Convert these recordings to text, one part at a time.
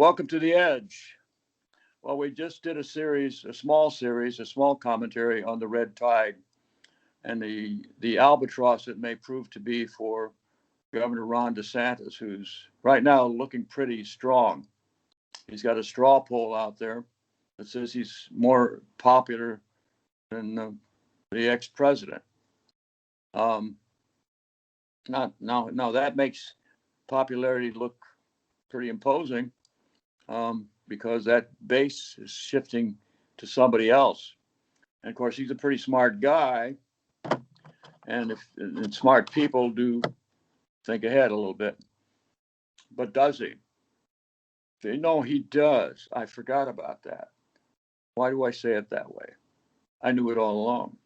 Welcome to the Edge. Well, we just did a small commentary on the red tide and the albatross it may prove to be for Governor Ron Desantis, who's right now looking pretty strong. He's got a straw poll out there that says he's more popular than the ex-president. Um, not now that makes popularity look pretty imposing, because that base is shifting to somebody else. And of course, he's a pretty smart guy, and smart people do think ahead a little bit. But does he? No, he does. I forgot about that. Why do I say it that way? I knew it all along.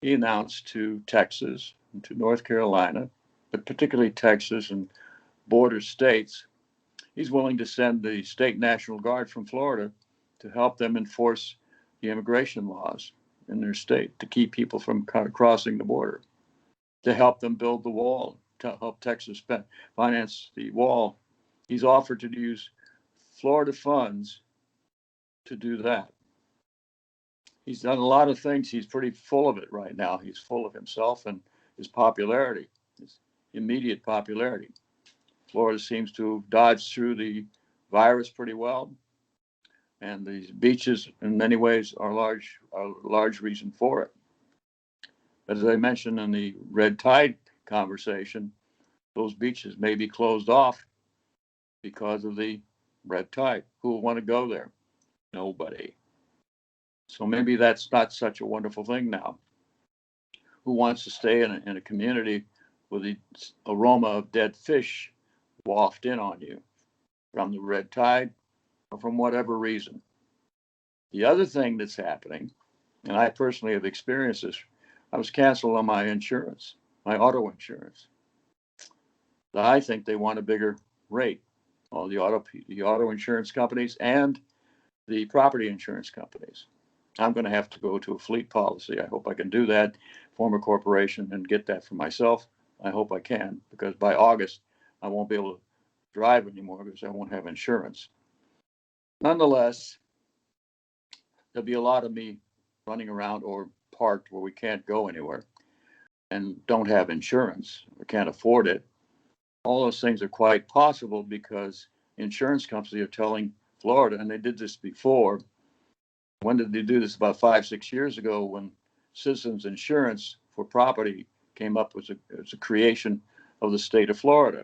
He announced to Texas and to North Carolina, but particularly Texas and border states, he's willing to send the state National Guard from Florida to help them enforce the immigration laws in their state, to keep people from crossing the border, to help them build the wall, to help Texas finance the wall. He's offered to use Florida funds to do that. He's done a lot of things. He's pretty full of it right now. He's full of himself and his popularity, his immediate popularity. Florida seems to have dodged through the virus pretty well, and these beaches, in many ways, are a large reason for it. But as I mentioned in the red tide conversation, those beaches may be closed off because of the red tide. Who will want to go there? Nobody. So maybe that's not such a wonderful thing now. Who wants to stay in a community with the aroma of dead fish waft in on you from the red tide or from whatever reason? The other thing that's happening, and I personally have experienced this, I was canceled on my insurance, my auto insurance. I think they want a bigger rate. All the auto insurance companies and the property insurance companies. I'm going to have to go to a fleet policy. I hope I can do that, form a corporation, and get that for myself. I hope I can, because by August, I won't be able to drive anymore because I won't have insurance. Nonetheless, there'll be a lot of me running around or parked where we can't go anywhere and don't have insurance or can't afford it. All those things are quite possible because insurance companies are telling Florida, and they did this before. When did they do this? About 5-6 years ago, when Citizens Insurance for property came up as a creation of the state of Florida.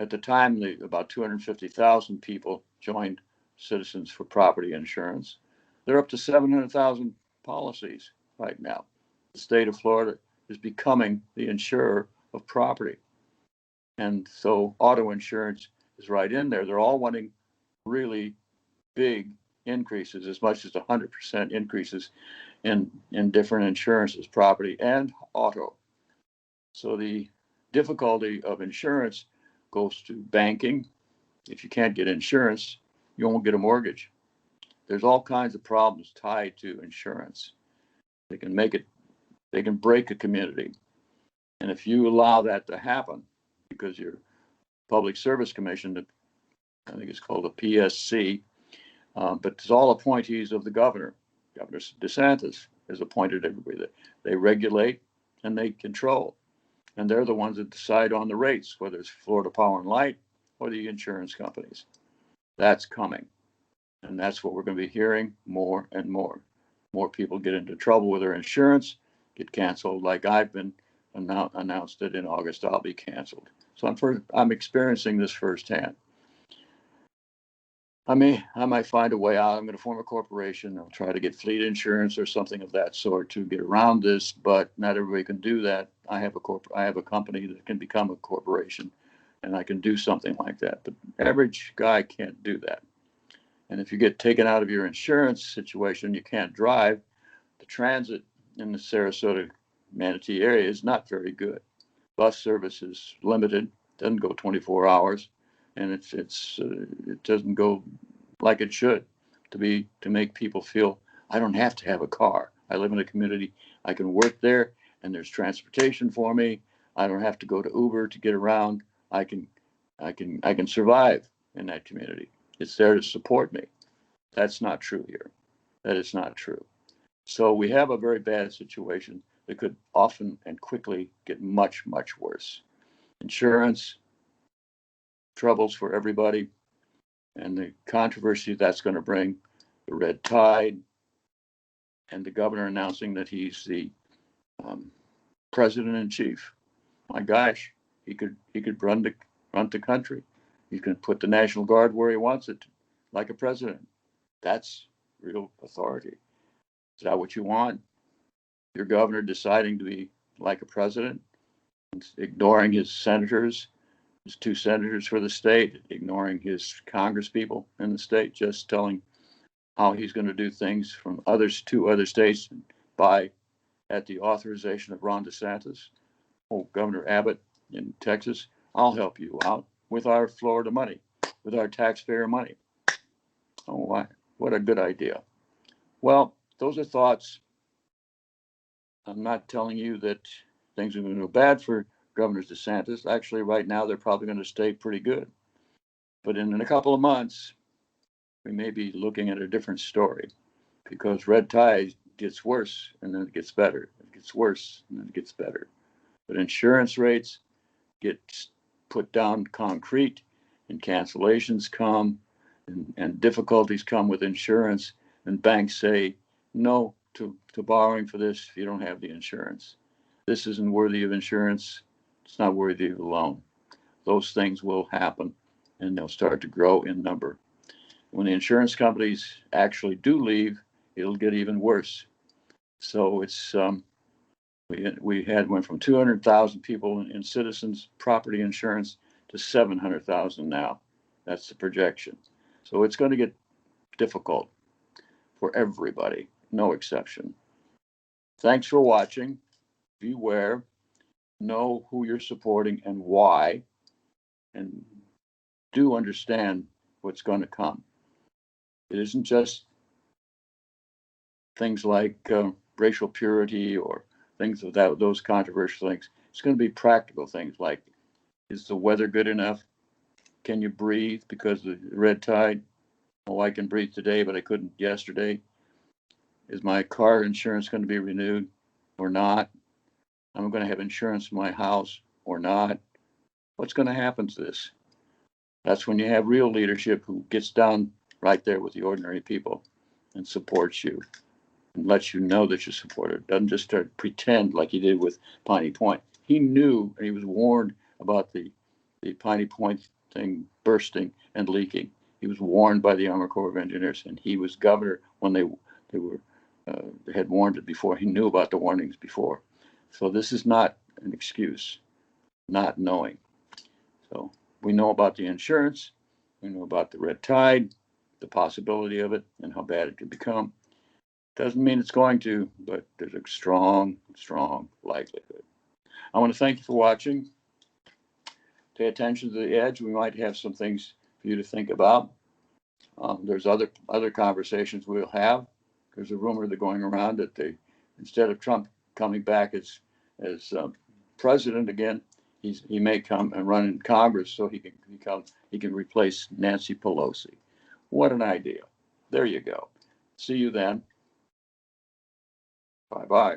At the time, about 250,000 people joined Citizens for Property Insurance. They're up to 700,000 policies right now. The state of Florida is becoming the insurer of property. And so auto insurance is right in there. They're all wanting really big increases, as much as 100% increases in different insurances, property and auto. So the difficulty of insurance goes to banking. If you can't get insurance, you won't get a mortgage. There's all kinds of problems tied to insurance. They can break a community. And if you allow that to happen, because your public service commission, I think it's called a PSC, but it's all appointees of the governor. Governor DeSantis has appointed everybody. They regulate and they control. And they're the ones that decide on the rates, whether it's Florida Power and Light or the insurance companies. That's coming. And that's what we're going to be hearing more and more. More people get into trouble with their insurance, get canceled, like I've been announced that in August I'll be canceled. So I'm experiencing this firsthand. I might find a way out. I'm going to form a corporation. I'll try to get fleet insurance or something of that sort to get around this, but not everybody can do that. I have a company that can become a corporation, and I can do something like that. But the average guy can't do that. And if you get taken out of your insurance situation, you can't drive. The transit in the Sarasota, Manatee area is not very good. Bus service is limited, doesn't go 24 hours. And it doesn't go like it should to make people feel I don't have to have a car. I live in a community. I can work there, and there's transportation for me. I don't have to go to Uber to get around. I can survive in that community. It's there to support me. That's not true here. That is not true. So we have a very bad situation that could often and quickly get much, much worse. Insurance troubles for everybody, and the controversy that's going to bring, the red tide, and the governor announcing that he's the president in chief. My gosh, he could run the country. He can put the National Guard where he wants it, like a president. That's real authority. Is that what you want? Your governor deciding to be like a president, ignoring his senators, his two senators for the state, ignoring his congresspeople in the state, just telling how he's going to do things from others to other states by at the authorization of Ron Desantis, Governor Abbott in Texas. I'll help you out with our Florida money, with our taxpayer money. Oh, what a good idea. Well, those are thoughts. I'm not telling you that things are going to go bad for Governor DeSantis. Actually, right now, they're probably going to stay pretty good. But in a couple of months, we may be looking at a different story, because red tide gets worse and then it gets better. It gets worse and then it gets better. But insurance rates get put down concrete, and cancellations come, and difficulties come with insurance, and banks say no to borrowing for this if you don't have the insurance. This isn't worthy of insurance. It's not worthy of a loan. Those things will happen, and they'll start to grow in number. When the insurance companies actually do leave, it'll get even worse. So it's we went from 200,000 people in Citizens property insurance to 700,000 now. That's the projection. So it's going to get difficult for everybody, no exception. Thanks for watching. Beware. Know who you're supporting and why, and do understand what's going to come. It isn't just things like racial purity or things of those controversial things. It's going to be practical things like, is the weather good enough? Can you breathe because of the red tide? Oh, I can breathe today, but I couldn't yesterday. Is my car insurance going to be renewed or not? I'm going to have insurance in my house or not? What's going to happen to this? That's when you have real leadership who gets down right there with the ordinary people and supports you and lets you know that you're supported. Doesn't just start pretend like he did with Piney Point. He knew, and he was warned about the Piney Point thing bursting and leaking. He was warned by the Army Corps of Engineers, and he was governor when they had warned it before. He knew about the warnings before. So this is not an excuse, not knowing. So we know about the insurance, we know about the red tide, the possibility of it, and how bad it could become. Doesn't mean it's going to, but there's a strong, strong likelihood. I want to thank you for watching. Pay attention to the edge. We might have some things for you to think about. There's other conversations we'll have. There's a rumor that's going around that instead of Trump coming back as president again, he may come and run in Congress so he can replace Nancy Pelosi. What an idea! There you go. See you then. Bye bye.